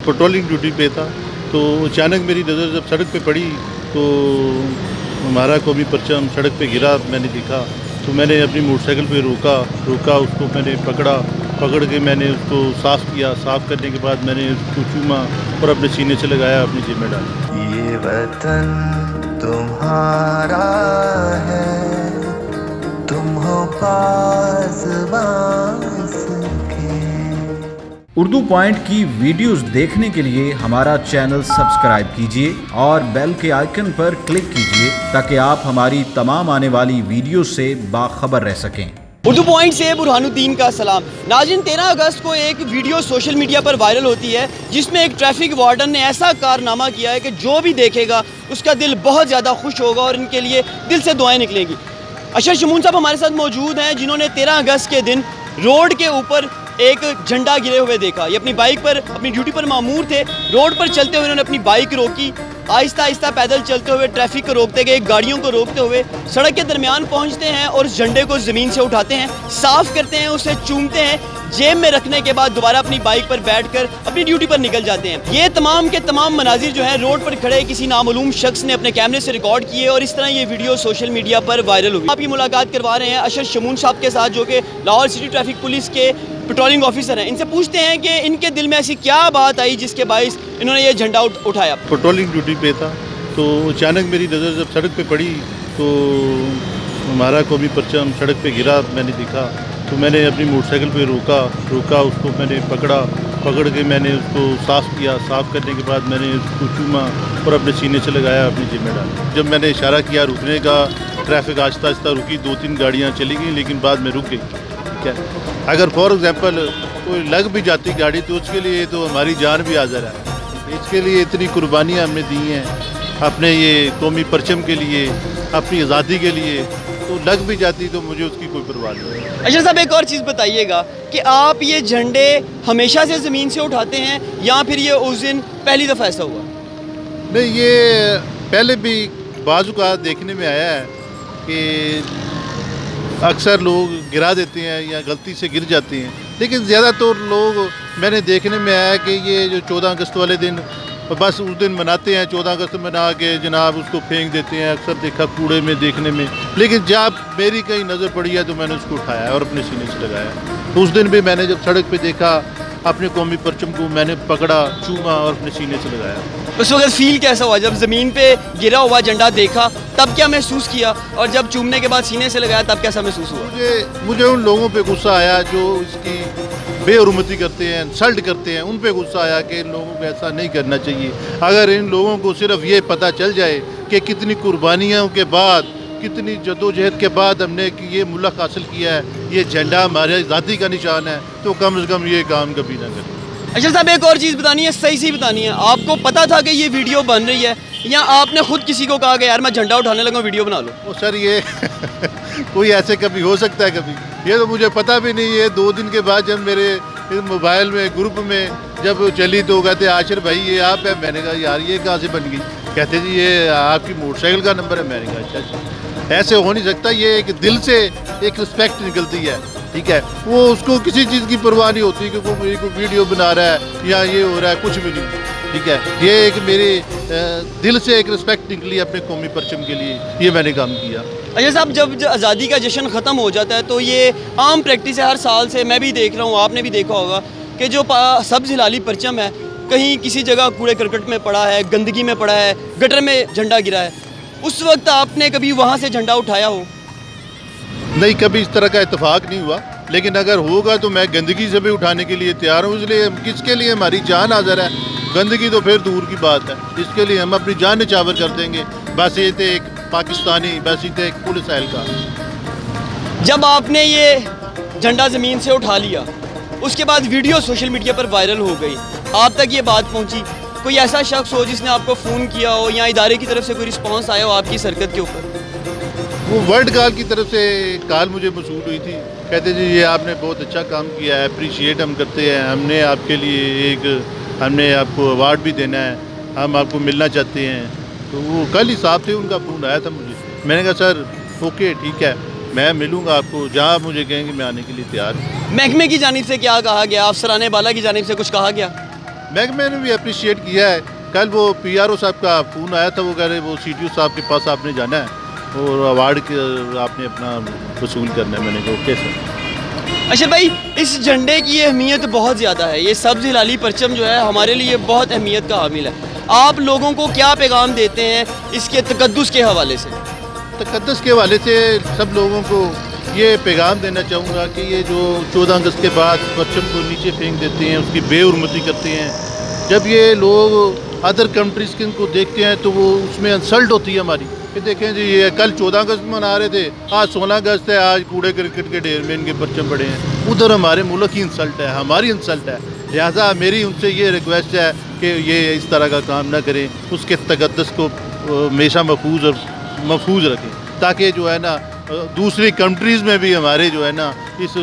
Patrolling duty पे था, तो अचानक मेरी नज़र जब सड़क पे पड़ी तो हमारा कौमी परचम सड़क पे गिरा। मैंने देखा तो मैंने अपनी मोटरसाइकिल पे रोका उसको मैंने पकड़ के मैंने उसको साफ़ किया। साफ़ करने के बाद मैंने उसको चूमा और अपने सीने से लगाया, अपनी जेब में डाला। ये वतन तुम्हारा है, तुम हो पासबान के। उर्दू पॉइंट की वीडियोस देखने के लिए हमारा चैनल सब्सक्राइब कीजिए और बेल के आइकन पर क्लिक कीजिए ताकि आप हमारी तमाम आने वाली वीडियो से बाखबर रह सकें। उर्दू पॉइंट से बुरहानुद्दीन का सलाम। नाज़रीन, 13 अगस्त को एक वीडियो सोशल मीडिया पर वायरल होती है जिसमें एक ट्रैफिक वार्डन ने ऐसा कारनामा किया है कि जो भी देखेगा उसका दिल बहुत ज़्यादा खुश होगा और इनके लिए दिल से दुआएं निकलेंगी। अशर शमून साहब हमारे साथ मौजूद हैं जिन्होंने 13 अगस्त के दिन रोड के ऊपर एक झंडा गिरे हुए देखा। ये अपनी बाइक पर अपनी ड्यूटी पर मामूर थे। रोड पर चलते हुए उन्होंने अपनी बाइक रोकी, आहिस्ता आहिस्ता पैदल चलते हुए ट्रैफिक को रोकते गए, गाड़ियों को रोकते हुए सड़क के दरमियान पहुंचते हैं और उस झंडे को ज़मीन से उठाते हैं, साफ़ करते हैं, उसे चूमते हैं, जेब में रखने के बाद दोबारा अपनी बाइक पर बैठकर अपनी ड्यूटी पर निकल जाते हैं। ये तमाम के तमाम मनाजिर जो हैं रोड पर खड़े किसी नामालूम शख्स ने अपने कैमरे से रिकॉर्ड किए और इस तरह ये वीडियो सोशल मीडिया पर वायरल हुई। आप ये मुलाकात करवा रहे हैं अशर शमून साहब के साथ जो कि लाहौर सिटी ट्रैफिक पुलिस के पेट्रोलिंग ऑफिसर हैं। इनसे पूछते हैं कि इनके दिल में ऐसी क्या बात आई जिसके बायस इन्होंने ये झंडा उठाया। पेट्रोलिंग ड्यूटी पे था, तो अचानक मेरी नज़र जब सड़क पे पड़ी तो हमारा कौमी परचम सड़क पे गिरा। मैंने देखा तो मैंने अपनी मोटरसाइकिल पे रोका उसको मैंने पकड़ के मैंने उसको साफ़ किया। साफ़ करने के बाद मैंने उसको चूमा और अपने सीने से लगाया, अपनी जेब में डाला। जब मैंने इशारा किया रुकने का, ट्रैफिक आहिस्ता आहिस्ता रुकी, 2-3 गाड़ियाँ चली गई लेकिन बाद में रुक गई। ठीक है, अगर फॉर एग्ज़ाम्पल कोई लग भी जाती गाड़ी तो उसके लिए तो हमारी जान भी हाज़िर है। इसके लिए इतनी कुर्बानियाँ हमने दी हैं अपने ये कौमी परचम के लिए, अपनी आज़ादी के लिए, तो लग भी जाती तो मुझे उसकी कोई परवाह नहीं है। अच्छा साहब, एक और चीज़ बताइएगा कि आप ये झंडे हमेशा से ज़मीन से उठाते हैं या फिर ये उस दिन पहली दफ़ा ऐसा हुआ? नहीं, ये पहले भी बाजू का देखने में आया है कि अक्सर लोग गिरा देते हैं या गलती से गिर जाते हैं, लेकिन ज़्यादातर लोग मैंने देखने में आया कि ये जो 14 अगस्त वाले दिन बस उस दिन मनाते हैं, 14 अगस्त मना के जनाब उसको फेंक देते हैं। अक्सर देखा कूड़े में देखने में, लेकिन जब मेरी कहीं नज़र पड़ी है तो मैंने उसको उठाया और अपने सीने से लगाया। तो उस दिन भी मैंने जब सड़क पे देखा अपने कौमी परचम को मैंने पकड़ा, चूमा और अपने सीने से लगाया। उस वक्त फील कैसा हुआ जब ज़मीन पे गिरा हुआ झंडा देखा? तब क्या महसूस किया और जब चूमने के बाद सीने से लगाया तब कैसा महसूस हुआ? मुझे उन लोगों पे गुस्सा आया जो इसकी बेहुरमती करते हैं, इंसल्ट करते हैं, उन पे गुस्सा आया कि इन लोगों को ऐसा नहीं करना चाहिए। अगर इन लोगों को सिर्फ ये पता चल जाए कि कितनी कुर्बानियों के बाद, कितनी जद्दोजहद के बाद हमने ये मुल्क हासिल किया है, ये झंडा हमारे आज़ादी का निशान है, तो कम से कम ये काम कभी ना करें। अच्छा साहब, एक और चीज़ बतानी है, सही बतानी है, आपको पता था कि ये वीडियो बन रही है या आपने खुद किसी को कहा कि यार मैं झंडा उठाने लगा वीडियो बना लो? ओ सर, ये कोई ऐसे कभी हो सकता है कभी? ये तो मुझे पता भी नहीं है। 2 दिन के बाद जब मेरे मोबाइल में ग्रुप में जब चली तो कहते आशिर भाई ये आप है। मैंने कहा यार ये कहाँ से बन गई? कहते जी ये आपकी मोटरसाइकिल का नंबर है। मैंने कहा अच्छा, ऐसे हो नहीं सकता। ये एक दिल से एक रिस्पेक्ट निकलती है। ठीक है, वो उसको किसी चीज़ की परवाह नहीं होती कि कोई वीडियो बना रहा है या ये हो रहा है, कुछ भी नहीं। ठीक है, ये एक मेरे दिल से एक रिस्पेक्ट निकली अपने कौमी परचम के लिए, ये मैंने काम किया। अच्छा साहब, जब आज़ादी का जश्न ख़त्म हो जाता है तो ये आम प्रैक्टिस है हर साल से, मैं भी देख रहा हूँ, आपने भी देखा होगा कि जो सब्ज़ हिलाली परचम है कहीं किसी जगह कूड़े करकट में पड़ा है, गंदगी में पड़ा है, गटर में झंडा गिरा है, उस वक्त आपने कभी वहाँ से झंडा उठाया हो? नहीं, कभी इस तरह का इत्तेफाक नहीं हुआ, लेकिन अगर होगा तो मैं गंदगी से भी उठाने के लिए तैयार हूँ। इसलिए किसके लिए हमारी जान हाज़िर है, गंदगी तो फिर दूर की बात है। इसके लिए हम अपनी जान निछावर कर देंगे। बस ये थे एक पाकिस्तानी, बस ये थे एक पुलिस एहलकार। जब आपने ये झंडा ज़मीन से उठा लिया उसके बाद वीडियो सोशल मीडिया पर वायरल हो गई, आप तक ये बात पहुंची, कोई ऐसा शख्स हो जिसने आपको फ़ोन किया हो या इदारे की तरफ से कोई रिस्पांस आया हो आपकी इस हरकत के ऊपर? वो वर्ल्ड कॉल की तरफ से कॉल मुझे मसूल हुई थी। कहते जी ये आपने बहुत अच्छा काम किया है, अप्रिशिएट हम करते हैं, हमने आपके लिए हमने आपको अवार्ड भी देना है, हम आपको मिलना चाहते हैं। तो वो कल ही साहब थे, उनका फ़ोन आया था मुझे। मैंने कहा सर ओके ठीक है, मैं मिलूँगा आपको, जहाँ आप मुझे कहेंगे मैं आने के लिए तैयार हूँ। महकमे की जानिब से क्या कहा गया? अफसरान बाला की जानिब से कुछ कहा गया? महकमे ने भी अप्रिशिएट किया है। कल वो PRO साहब का फ़ोन आया था, वो कह रहे वो CTO साहब के पास आपने जाना है और अवार्ड के आपने अपना वसूल करना है। मैंने कहा ओके सर। अच्छा भाई, इस झंडे की अहमियत बहुत ज़्यादा है। ये सब्ज़ हिलाली परचम जो है हमारे लिए बहुत अहमियत का हामिल है। आप लोगों को क्या पैगाम देते हैं इसके तकद्दुस के हवाले से? तकद्दुस के हवाले से सब लोगों को ये पैगाम देना चाहूँगा कि ये जो 14 अगस्त के बाद परचम को नीचे फेंक देते हैं, उसकी बेहुरमती करते हैं। जब ये लोग अदर कंट्रीज़ के को देखते हैं तो वो उसमें इंसल्ट होती है हमारी कि देखें जी ये कल 14 अगस्त मना रहे थे, आज 16 अगस्त है, आज कूड़े क्रिकेट के ढेर में इनके परचम पड़े हैं। उधर हमारे मुल्क की इंसल्ट है, हमारी इंसल्ट है। लिहाजा मेरी उनसे ये रिक्वेस्ट है कि ये इस तरह का काम ना करें, उसके तकद्दुस को हमेशा महफूज रखें, ताकि जो है ना दूसरी कंट्रीज़ में भी हमारे जो है ना इस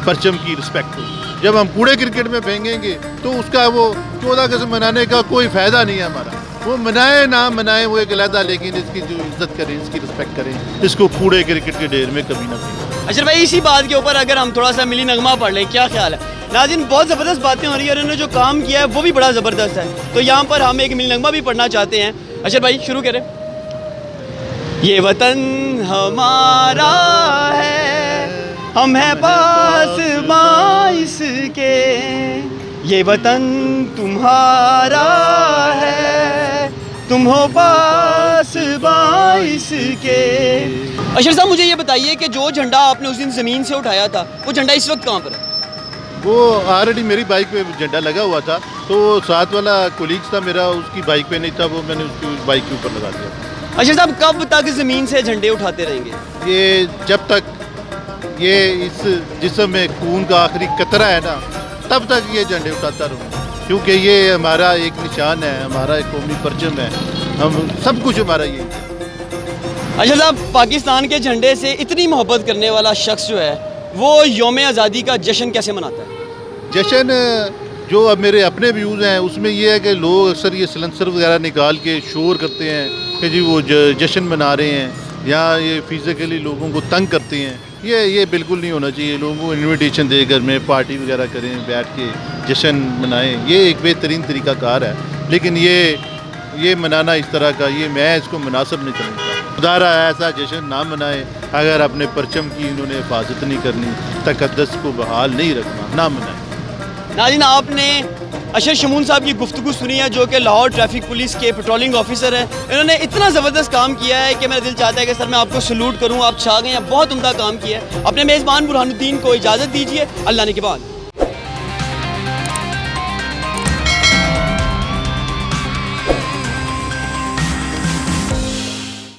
परचम की रिस्पेक्ट हो। जब हम कूड़े क्रिकेट में फेंकेंगे तो उसका वो 14 अगस्त मनाने का कोई फ़ायदा नहीं है हमारा। वो मनाए ना मनाए वो एक अलग, लेकिन इसकी जो इज़्ज़त करें, इसकी रिस्पेक्ट करें, इसको कूड़े क्रिकेट के ढेर में कभी ना फेंकें। अच्छा भाई, इसी बात के ऊपर अगर हम थोड़ा सा मिली नगमा पढ़ लें, क्या ख्याल है? नाज़रीन, बहुत ज़बरदस्त बातें हो रही है और इन्होंने जो काम किया है वो भी बड़ा ज़बरदस्त है। तो यहाँ पर हम एक मिली नगमा भी पढ़ना चाहते हैं। अच्छा भाई, शुरू करें। ये वतन हमारा है, हम हैं पासबां इसके, ये वतन तुम्हारा है, तुम हो पासबां इसके। अशर साहब, मुझे ये बताइए कि जो झंडा आपने उस दिन ज़मीन से उठाया था, वो झंडा इस वक्त कहाँ पर है? वो ऑलरेडी मेरी बाइक पे झंडा लगा हुआ था, तो साथ वाला कोलीग्स था मेरा, उसकी बाइक पे नहीं था, वो मैंने उसकी बाइक के ऊपर लगा दिया। अच्छा साहब, कब तक ज़मीन से झंडे उठाते रहेंगे? ये जब तक ये इस जिस्म में खून का आखिरी कतरा है ना, तब तक ये झंडे उठाता रहूँगा, क्योंकि ये हमारा एक निशान है, हमारा एक कौमी परचम है, हम सब कुछ हमारा ये है। अच्छा साहब, पाकिस्तान के झंडे से इतनी मोहब्बत करने वाला शख्स जो है वो यौम आज़ादी का जश्न कैसे मनाता है? जश्न जो अब मेरे अपने व्यूज़ हैं उसमें ये है कि लोग अक्सर ये सलेंसर वगैरह निकाल के शोर करते हैं कि जी वो जश्न मना रहे हैं, या ये फिज़िकली लोगों को तंग करते हैं। ये बिल्कुल नहीं होना चाहिए। लोगों को इन्विटेशन दे, घर में पार्टी वगैरह करें, बैठ के जश्न मनाएं, ये एक बेहतरीन तरीक़ाकार है। लेकिन ये मनाना इस तरह का, ये मैं इसको मुनासिब नहीं समझता। खुदारा ऐसा जश्न ना मनाए, अगर अपने परचम की इन्होंने हिफाजत नहीं करनी, तकद्दुस को बहाल नहीं रखना, ना मनाए। नाज़रीन, आपने अशर शमून साहब की गुफ्तगू सुनी है, जो कि लाहौर ट्रैफिक पुलिस के पेट्रोलिंग ऑफिसर हैं। इन्होंने इतना ज़बरदस्त काम किया है कि मेरा दिल चाहता है कि सर मैं आपको सलूट करूं, आप छा गए हैं, बहुत उम्दा काम किया है। अपने मेज़बान बुरहानुद्दीन को इजाज़त दीजिए, अल्लाह ने के बाद।